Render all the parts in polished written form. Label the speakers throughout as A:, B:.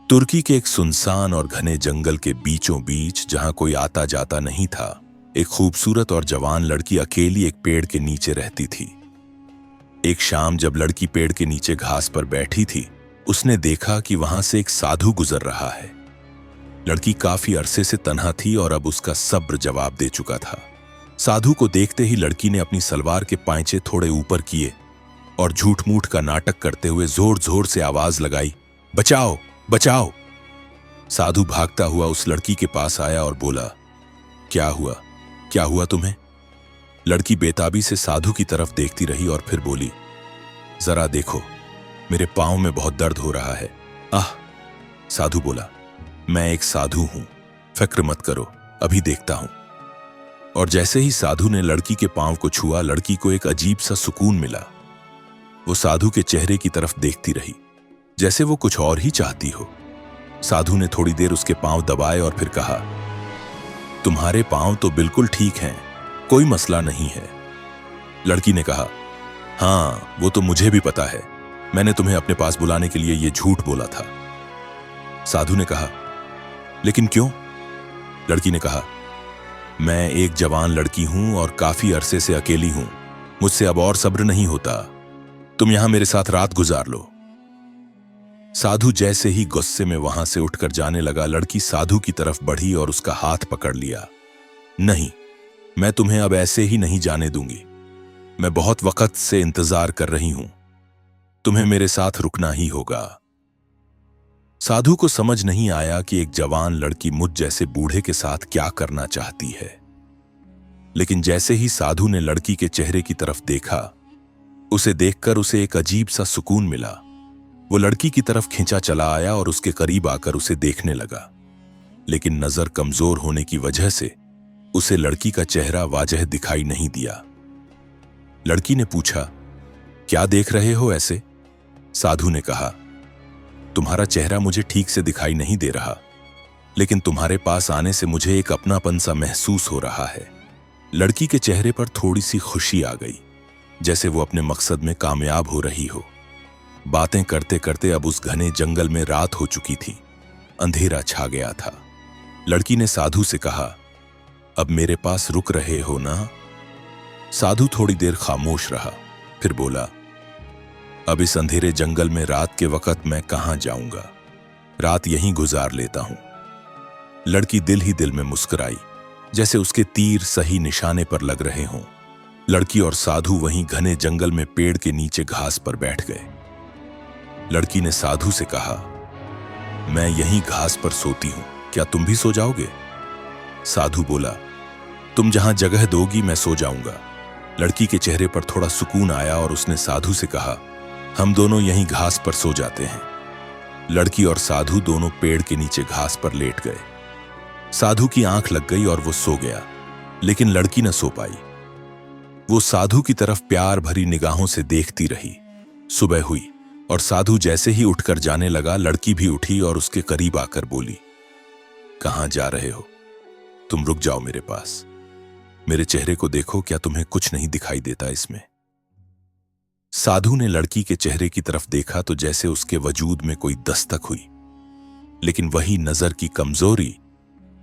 A: तुर्की के एक सुनसान और घने जंगल के बीचों बीच, जहां कोई आता जाता नहीं था, एक खूबसूरत और जवान लड़की अकेली एक पेड़ के नीचे रहती थी। एक शाम जब लड़की पेड़ के नीचे घास पर बैठी थी, उसने देखा कि वहां से एक साधु गुजर रहा है। लड़की काफी अरसे से तन्हा थी और अब उसका सब्र जवाब दे चुका था। साधु को देखते ही लड़की ने अपनी सलवार के पांचे थोड़े ऊपर किए और झूठ मूठ का नाटक करते हुए जोर जोर से आवाज लगाई, बचाओ बचाओ। साधु भागता हुआ उस लड़की के पास आया और बोला, क्या हुआ तुम्हें? लड़की बेताबी से साधु की तरफ देखती रही और फिर बोली, जरा देखो, मेरे पांव में बहुत दर्द हो रहा है। आह। साधु बोला, मैं एक साधु हूं, फिक्र मत करो, अभी देखता हूं। और जैसे ही साधु ने लड़की के पांव को छुआ, लड़की को एक अजीब सा सुकून मिला। वो साधु के चेहरे की तरफ देखती रही, जैसे वो कुछ और ही चाहती हो। साधु ने थोड़ी देर उसके पांव दबाए और फिर कहा, तुम्हारे पांव तो बिल्कुल ठीक हैं, कोई मसला नहीं है। लड़की ने कहा, हां, वो तो मुझे भी पता है, मैंने तुम्हें अपने पास बुलाने के लिए ये झूठ बोला था। साधु ने कहा, लेकिन क्यों? लड़की ने कहा, मैं एक जवान लड़की हूं और काफी अरसे से अकेली हूं, मुझसे अब और सब्र नहीं होता, तुम यहां मेरे साथ रात गुजार लो। साधु जैसे ही गुस्से में वहां से उठकर जाने लगा, लड़की साधु की तरफ बढ़ी और उसका हाथ पकड़ लिया। नहीं, मैं तुम्हें अब ऐसे ही नहीं जाने दूंगी, मैं बहुत वक्त से इंतजार कर रही हूं, तुम्हें मेरे साथ रुकना ही होगा। साधु को समझ नहीं आया कि एक जवान लड़की मुझ जैसे बूढ़े के साथ क्या करना चाहती है, लेकिन जैसे ही साधु ने लड़की के चेहरे की तरफ देखा, उसे देखकर उसे एक अजीब सा सुकून मिला। वो लड़की की तरफ खींचा चला आया और उसके करीब आकर उसे देखने लगा, लेकिन नजर कमजोर होने की वजह से उसे लड़की का चेहरा वाजह दिखाई नहीं दिया। लड़की ने पूछा, क्या देख रहे हो ऐसे? साधु ने कहा, तुम्हारा चेहरा मुझे ठीक से दिखाई नहीं दे रहा, लेकिन तुम्हारे पास आने से मुझे एक अपनापन सा महसूस हो रहा है। लड़की के चेहरे पर थोड़ी सी खुशी आ गई, जैसे वो अपने मकसद में कामयाब हो रही हो। बातें करते करते अब उस घने जंगल में रात हो चुकी थी, अंधेरा छा गया था। लड़की ने साधु से कहा, अब मेरे पास रुक रहे हो ना? साधु थोड़ी देर खामोश रहा, फिर बोला, अब इस अंधेरे जंगल में रात के वक्त मैं कहां जाऊंगा, रात यहीं गुजार लेता हूं। लड़की दिल ही दिल में मुस्कुराई, जैसे उसके तीर सही निशाने पर लग रहे हों। लड़की और साधु वहीं घने जंगल में पेड़ के नीचे घास पर बैठ गए। लड़की ने साधु से कहा, मैं यहीं घास पर सोती हूं, क्या तुम भी सो जाओगे? साधु बोला, तुम जहां जगह दोगी मैं सो जाऊंगा। लड़की के चेहरे पर थोड़ा सुकून आया और उसने साधु से कहा, हम दोनों यहीं घास पर सो जाते हैं। लड़की और साधु दोनों पेड़ के नीचे घास पर लेट गए। साधु की आंख लग गई और वो सो गया, लेकिन लड़की न सो पाई। वो साधु की तरफ प्यार भरी निगाहों से देखती रही। सुबह हुई और साधु जैसे ही उठकर जाने लगा, लड़की भी उठी और उसके करीब आकर बोली, कहां जा रहे हो? तुम रुक जाओ मेरे पास, मेरे चेहरे को देखो, क्या तुम्हें कुछ नहीं दिखाई देता इसमें? साधु ने लड़की के चेहरे की तरफ देखा तो जैसे उसके वजूद में कोई दस्तक हुई, लेकिन वही नजर की कमजोरी,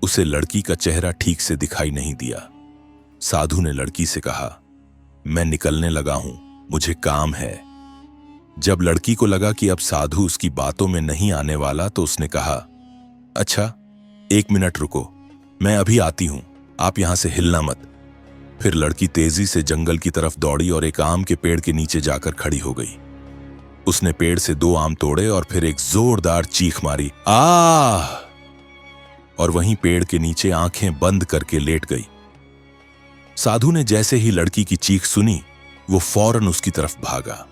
A: उसे लड़की का चेहरा ठीक से दिखाई नहीं दिया। साधु ने लड़की से कहा, मैं निकलने लगा हूं, मुझे काम है। जब लड़की को लगा कि अब साधु उसकी बातों में नहीं आने वाला, तो उसने कहा, अच्छा, 1 मिनट रुको, मैं अभी आती हूं, आप यहां से हिलना मत। फिर लड़की तेजी से जंगल की तरफ दौड़ी और एक आम के पेड़ के नीचे जाकर खड़ी हो गई। उसने पेड़ से 2 आम तोड़े और फिर एक जोरदार चीख मारी, आह! और वहीं पेड़ के नीचे आंखें बंद करके लेट गई। साधु ने जैसे ही लड़की की चीख सुनी, वो फौरन उसकी तरफ भागा।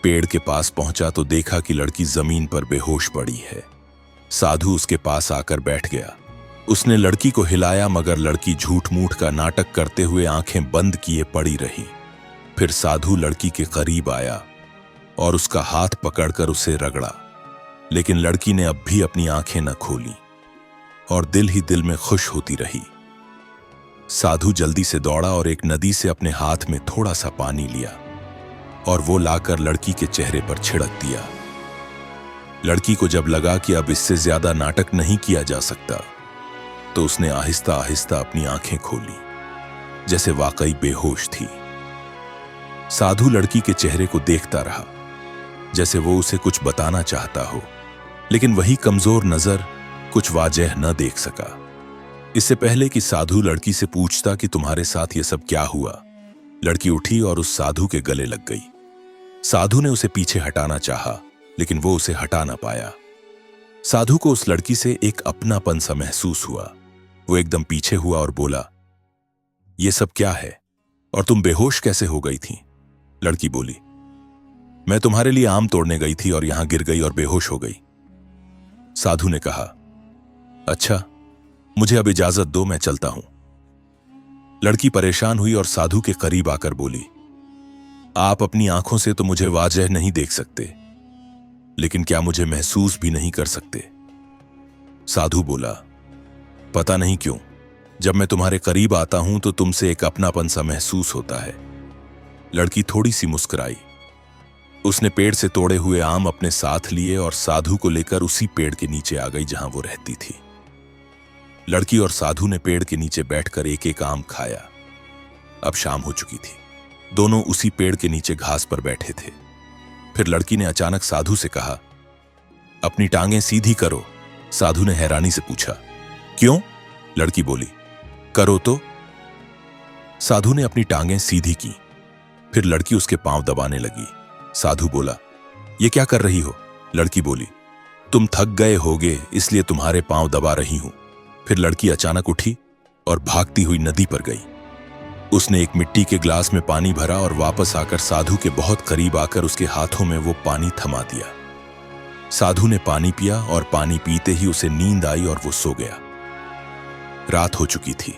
A: पेड़ के पास पहुंचा तो देखा कि लड़की जमीन पर बेहोश पड़ी है। साधु उसके पास आकर बैठ गया। उसने लड़की को हिलाया, मगर लड़की झूठ मूठ का नाटक करते हुए आंखें बंद किए पड़ी रही। फिर साधु लड़की के करीब आया और उसका हाथ पकड़कर उसे रगड़ा, लेकिन लड़की ने अब भी अपनी आंखें न खोली और दिल ही दिल में खुश होती रही। साधु जल्दी से दौड़ा और एक नदी से अपने हाथ में थोड़ा सा पानी लिया और वो लाकर लड़की के चेहरे पर छिड़क दिया। लड़की को जब लगा कि अब इससे ज्यादा नाटक नहीं किया जा सकता, तो उसने आहिस्ता आहिस्ता अपनी आंखें खोली, जैसे वाकई बेहोश थी। साधु लड़की के चेहरे को देखता रहा, जैसे वो उसे कुछ बताना चाहता हो, लेकिन वही कमजोर नजर कुछ वाजह न देख सका। इससे पहले कि साधु लड़की से पूछता कि तुम्हारे साथ ये सब क्या हुआ, लड़की उठी और उस साधु के गले लग गई। साधु ने उसे पीछे हटाना चाहा, लेकिन वो उसे हटा ना पाया। साधु को उस लड़की से एक अपनापन सा महसूस हुआ। वो एकदम पीछे हुआ और बोला, ये सब क्या है और तुम बेहोश कैसे हो गई थी? लड़की बोली, मैं तुम्हारे लिए आम तोड़ने गई थी और यहां गिर गई और बेहोश हो गई। साधु ने कहा, अच्छा, मुझे अब इजाजत दो, मैं चलता हूं। लड़की परेशान हुई और साधु के करीब आकर बोली, आप अपनी आंखों से तो मुझे वाजह नहीं देख सकते, लेकिन क्या मुझे महसूस भी नहीं कर सकते? साधु बोला, पता नहीं क्यों, जब मैं तुम्हारे करीब आता हूं तो तुमसे एक अपनापन सा महसूस होता है। लड़की थोड़ी सी मुस्कुराई। उसने पेड़ से तोड़े हुए आम अपने साथ लिए और साधु को लेकर उसी पेड़ के नीचे आ गई जहां वो रहती थी। लड़की और साधु ने पेड़ के नीचे बैठकर एक एक आम खाया। अब शाम हो चुकी थी। दोनों उसी पेड़ के नीचे घास पर बैठे थे। फिर लड़की ने अचानक साधु से कहा, अपनी टांगें सीधी करो। साधु ने हैरानी से पूछा, क्यों? लड़की बोली, करो तो। साधु ने अपनी टांगें सीधी की। फिर लड़की उसके पांव दबाने लगी। साधु बोला, ये क्या कर रही हो? लड़की बोली, तुम थक गए होगे इसलिए तुम्हारे पांव दबा रही हूं। फिर लड़की अचानक उठी और भागती हुई नदी पर गई। उसने एक मिट्टी के ग्लास में पानी भरा और वापस आकर साधु के बहुत करीब आकर उसके हाथों में वो पानी थमा दिया। साधु ने पानी पिया और पानी पीते ही उसे नींद आई और वो सो गया। रात हो चुकी थी।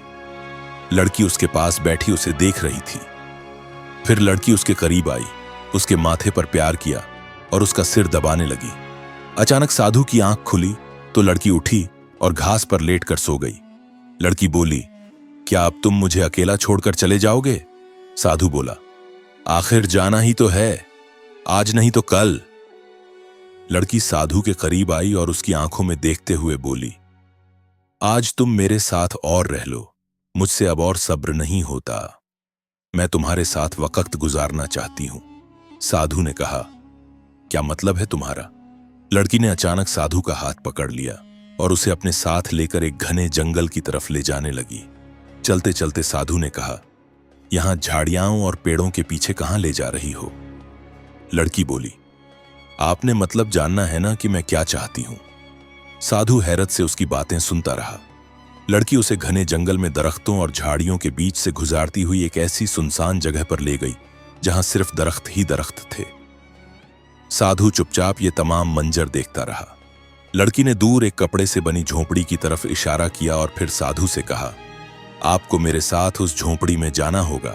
A: लड़की उसके पास बैठी उसे देख रही थी। फिर लड़की उसके करीब आई, उसके माथे पर प्यार किया और उसका सिर दबाने लगी। अचानक साधु की आंख खुली तो लड़की उठी और घास पर लेटकर सो गई। लड़की बोली, क्या अब तुम मुझे अकेला छोड़कर चले जाओगे? साधु बोला, आखिर जाना ही तो है, आज नहीं तो कल। लड़की साधु के करीब आई और उसकी आंखों में देखते हुए बोली, आज तुम मेरे साथ और रह लो, मुझसे अब और सब्र नहीं होता, मैं तुम्हारे साथ वक्त गुजारना चाहती हूं। साधु ने कहा, क्या मतलब है तुम्हारा? लड़की ने अचानक साधु का हाथ पकड़ लिया और उसे अपने साथ लेकर एक घने जंगल की तरफ ले जाने लगी। चलते चलते साधु ने कहा, यहां झाड़ियां और पेड़ों के पीछे कहां ले जा रही हो? लड़की बोली, आपने मतलब जानना है ना कि मैं क्या चाहती हूं। साधु हैरत से उसकी बातें सुनता रहा। लड़की उसे घने जंगल में दरख्तों और झाड़ियों के बीच से गुजारती हुई एक ऐसी सुनसान जगह पर ले गई जहां सिर्फ दरख्त ही दरख्त थे। साधु चुपचाप ये तमाम मंजर देखता रहा। लड़की ने दूर एक कपड़े से बनी झोपड़ी की तरफ इशारा किया और फिर साधु से कहा, आपको मेरे साथ उस झोपड़ी में जाना होगा।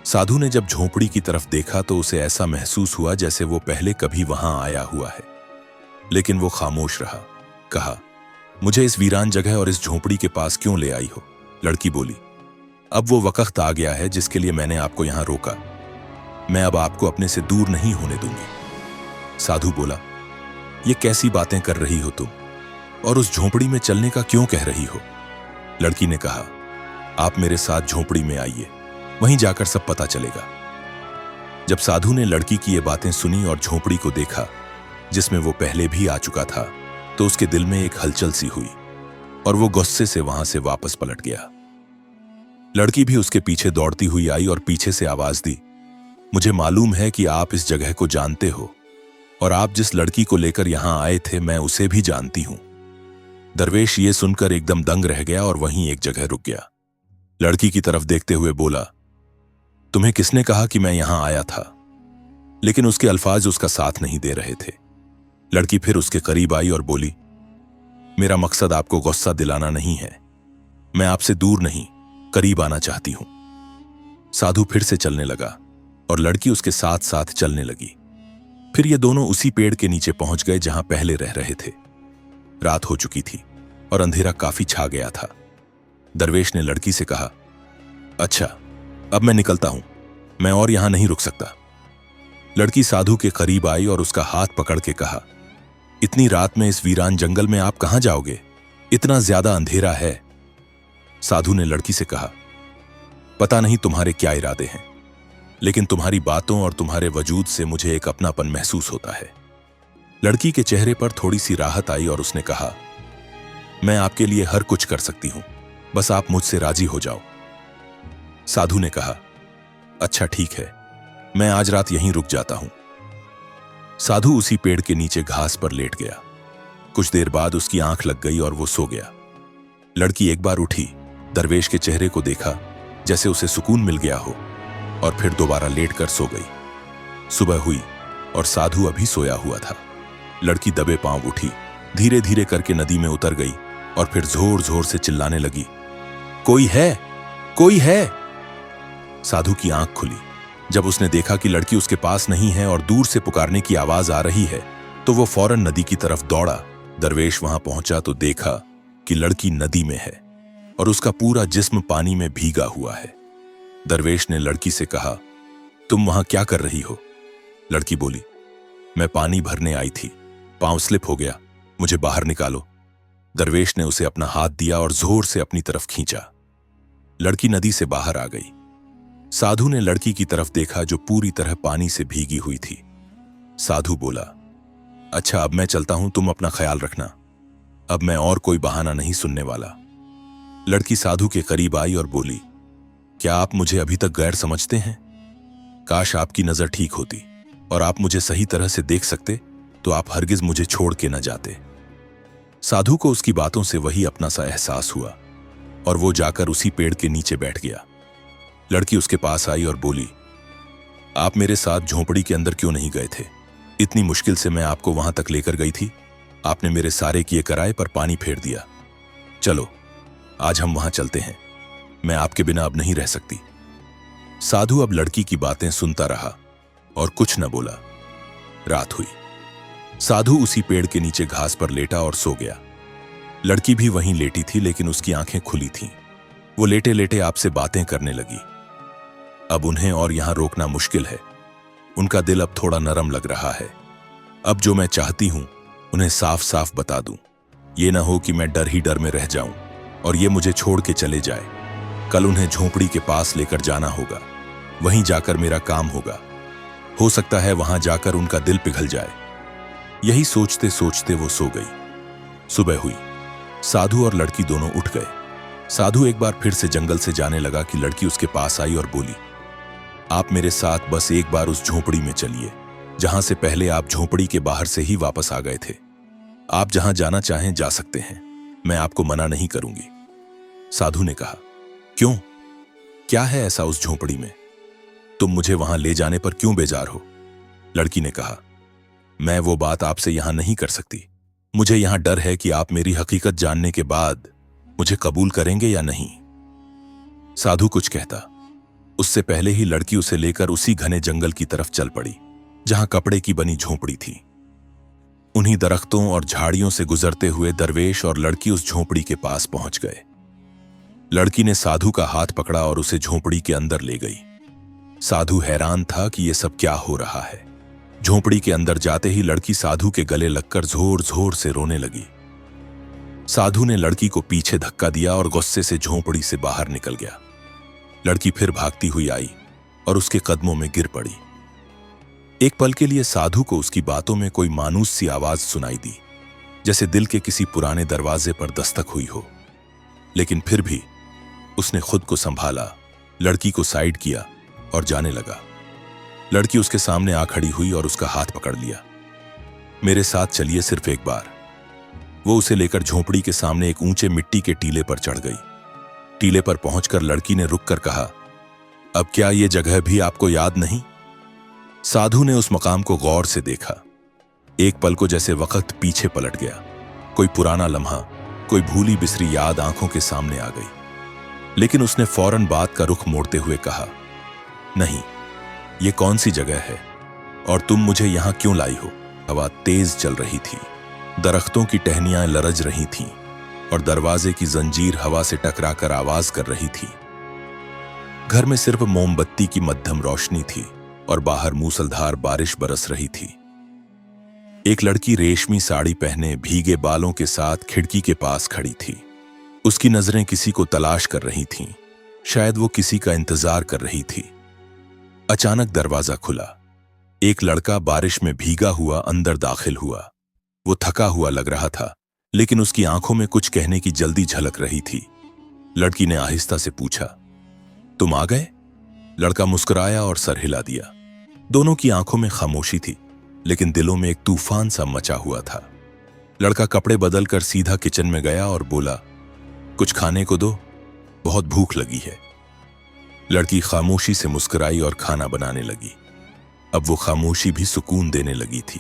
A: साधु ने जब झोपड़ी की तरफ देखा तो उसे ऐसा महसूस हुआ जैसे वो पहले कभी वहां आया हुआ है, लेकिन वो खामोश रहा। कहा, मुझे इस वीरान जगह और इस झोपड़ी के पास क्यों ले आई हो? लड़की बोली, अब वो वक्त आ गया है जिसके लिए मैंने आपको यहां रोका। मैं अब आपको अपने से दूर नहीं होने दूंगी। साधु बोला, ये कैसी बातें कर रही हो तुम, और उस झोपड़ी में चलने का क्यों कह रही हो? लड़की ने कहा, आप मेरे साथ झोपड़ी में आइए, वहीं जाकर सब पता चलेगा। जब साधु ने लड़की की ये बातें सुनी और झोपड़ी को देखा जिसमें वो पहले भी आ चुका था, तो उसके दिल में एक हलचल सी हुई और वो गुस्से से वहां से वापस पलट गया। लड़की भी उसके पीछे दौड़ती हुई आई और पीछे से आवाज दी, मुझे मालूम है कि आप इस जगह को जानते हो और आप जिस लड़की को लेकर यहां आए थे मैं उसे भी जानती हूं। दरवेश ये सुनकर एकदम दंग रह गया और वहीं एक जगह रुक गया। लड़की की तरफ देखते हुए बोला, तुम्हें किसने कहा कि मैं यहां आया था? लेकिन उसके अल्फाज उसका साथ नहीं दे रहे थे। लड़की फिर उसके करीब आई और बोली, मेरा मकसद आपको गुस्सा दिलाना नहीं है, मैं आपसे दूर नहीं करीब आना चाहती हूं। साधु फिर से चलने लगा और लड़की उसके साथ साथ चलने लगी। फिर ये दोनों उसी पेड़ के नीचे पहुंच गए जहां पहले रह रहे थे। रात हो चुकी थी और अंधेरा काफी छा गया था। दरवेश ने लड़की से कहा, अच्छा, अब मैं निकलता हूं, मैं और यहां नहीं रुक सकता। लड़की साधु के करीब आई और उसका हाथ पकड़ के कहा, इतनी रात में इस वीरान जंगल में आप कहां जाओगे? इतना ज्यादा अंधेरा है। साधु ने लड़की से कहा, पता नहीं तुम्हारे क्या इरादे हैं, लेकिन तुम्हारी बातों और तुम्हारे वजूद से मुझे एक अपनापन महसूस होता है। लड़की के चेहरे पर थोड़ी सी राहत आई और उसने कहा, मैं आपके लिए हर कुछ कर सकती हूं, बस आप मुझसे राजी हो जाओ। साधु ने कहा, अच्छा ठीक है, मैं आज रात यहीं रुक जाता हूं। साधु उसी पेड़ के नीचे घास पर लेट गया। कुछ देर बाद उसकी आंख लग गई और वो सो गया। लड़की एक बार उठी, दरवेश के चेहरे को देखा जैसे उसे सुकून मिल गया हो, और फिर दोबारा लेटकर सो गई। सुबह हुई और साधु अभी सोया हुआ था। लड़की दबे पांव उठी, धीरे धीरे करके नदी में उतर गई और फिर जोर जोर से चिल्लाने लगी, कोई है, कोई है। साधु की आंख खुली। जब उसने देखा कि लड़की उसके पास नहीं है और दूर से पुकारने की आवाज आ रही है, तो वो फौरन नदी की तरफ दौड़ा। दरवेश वहां पहुंचा तो देखा कि लड़की नदी में है और उसका पूरा जिस्म पानी में भीगा हुआ है। दरवेश ने लड़की से कहा, तुम वहां क्या कर रही हो? लड़की बोली, मैं पानी भरने आई थी, पांव स्लिप हो गया, मुझे बाहर निकालो। दरवेश ने उसे अपना हाथ दिया और जोर से अपनी तरफ खींचा। लड़की नदी से बाहर आ गई। साधु ने लड़की की तरफ देखा जो पूरी तरह पानी से भीगी हुई थी। साधु बोला, अच्छा अब मैं चलता हूं, तुम अपना ख्याल रखना। अब मैं और कोई बहाना नहीं सुनने वाला। लड़की साधु के करीब आई और बोली, क्या आप मुझे अभी तक गैर समझते हैं? काश आपकी नजर ठीक होती और आप मुझे सही तरह से देख सकते तो आप हरगिज मुझे छोड़ के न जाते। साधु को उसकी बातों से वही अपना सा एहसास हुआ और वो जाकर उसी पेड़ के नीचे बैठ गया। लड़की उसके पास आई और बोली, आप मेरे साथ झोंपड़ी के अंदर क्यों नहीं गए थे? इतनी मुश्किल से मैं आपको वहां तक लेकर गई थी, आपने मेरे सारे किए कराए पर पानी फेर दिया। चलो आज हम वहां चलते हैं, मैं आपके बिना अब नहीं रह सकती। साधु अब लड़की की बातें सुनता रहा और कुछ न बोला। रात हुई। साधु उसी पेड़ के नीचे घास पर लेटा और सो गया। लड़की भी वहीं लेटी थी, लेकिन उसकी आंखें खुली थीं। वो लेटे लेटे आपसे बातें करने लगी। अब उन्हें और यहां रोकना मुश्किल है। उनका दिल अब थोड़ा नरम लग रहा है। अब जो मैं चाहती हूं उन्हें साफ साफ बता दूं। ये ना हो कि मैं डर ही डर में रह जाऊं और ये मुझे छोड़ के चले जाए। कल उन्हें झोंपड़ी के पास लेकर जाना होगा, वहीं जाकर मेरा काम होगा। हो सकता है वहां जाकर उनका दिल पिघल जाए। यही सोचते सोचते वो सो गई। सुबह हुई। साधु और लड़की दोनों उठ गए। साधु एक बार फिर से जंगल से जाने लगा कि लड़की उसके पास आई और बोली, आप मेरे साथ बस एक बार उस झोंपड़ी में चलिए जहां से पहले आप झोंपड़ी के बाहर से ही वापस आ गए थे। आप जहां जाना चाहें जा सकते हैं, मैं आपको मना नहीं करूंगी। साधु ने कहा, क्यों? क्या है ऐसा उस झोंपड़ी में? तुम मुझे वहां ले जाने पर क्यों बेजार हो? लड़की ने कहा, मैं वो बात आपसे यहां नहीं कर सकती। मुझे यहां डर है कि आप मेरी हकीकत जानने के बाद मुझे कबूल करेंगे या नहीं। साधु कुछ कहता, उससे पहले ही लड़की उसे लेकर उसी घने जंगल की तरफ चल पड़ी जहां कपड़े की बनी झोंपड़ी थी। उन्हीं दरख्तों और झाड़ियों से गुजरते हुए दरवेश और लड़की उस झोंपड़ी के पास पहुंच गए। लड़की ने साधु का हाथ पकड़ा और उसे झोंपड़ी के अंदर ले गई। साधु हैरान था कि यह सब क्या हो रहा है। झोंपड़ी के अंदर जाते ही लड़की साधु के गले लगकर जोर जोर से रोने लगी। साधु ने लड़की को पीछे धक्का दिया और गुस्से से झोंपड़ी से बाहर निकल गया। लड़की फिर भागती हुई आई और उसके कदमों में गिर पड़ी। एक पल के लिए साधु को उसकी बातों में कोई मानूस सी आवाज सुनाई दी, जैसे दिल के किसी पुराने दरवाजे पर दस्तक हुई हो। लेकिन फिर भी उसने खुद को संभाला, लड़की को साइड किया और जाने लगा। लड़की उसके सामने आ खड़ी हुई और उसका हाथ पकड़ लिया। मेरे साथ चलिए सिर्फ एक बार। वो उसे लेकर झोंपड़ी के सामने एक ऊंचे मिट्टी के टीले पर चढ़ गई। टीले पर पहुंचकर लड़की ने रुककर कहा, अब क्या ये जगह भी आपको याद नहीं? साधु ने उस मकाम को गौर से देखा। एक पल को जैसे वक्त पीछे पलट गया। कोई पुराना लम्हा, कोई भूली बिसरी याद आंखों के सामने आ गई। लेकिन उसने फौरन बात का रुख मोड़ते हुए कहा, नहीं, ये कौन सी जगह है और तुम मुझे यहां क्यों लाई हो? हवा तेज चल रही थी, दरख्तों की टहनियां लरज रही थीं और दरवाजे की जंजीर हवा से टकराकर आवाज कर रही थी। घर में सिर्फ मोमबत्ती की मध्यम रोशनी थी और बाहर मूसलधार बारिश बरस रही थी। एक लड़की रेशमी साड़ी पहने भीगे बालों के साथ खिड़की के पास खड़ी थी। उसकी नजरें किसी को तलाश कर रही थीं। शायद वो किसी का इंतजार कर रही थी। अचानक दरवाजा खुला। एक लड़का बारिश में भीगा हुआ अंदर दाखिल हुआ। वो थका हुआ लग रहा था, लेकिन उसकी आंखों में कुछ कहने की जल्दी झलक रही थी। लड़की ने आहिस्ता से पूछा, तुम आ गए? लड़का मुस्कुराया और सर हिला दिया। दोनों की आंखों में खामोशी थी, लेकिन दिलों में एक तूफान सा मचा हुआ था। लड़का कपड़े बदलकर सीधा किचन में गया और बोला, कुछ खाने को दो, बहुत भूख लगी है। लड़की खामोशी से मुस्कुराई और खाना बनाने लगी। अब वो खामोशी भी सुकून देने लगी थी।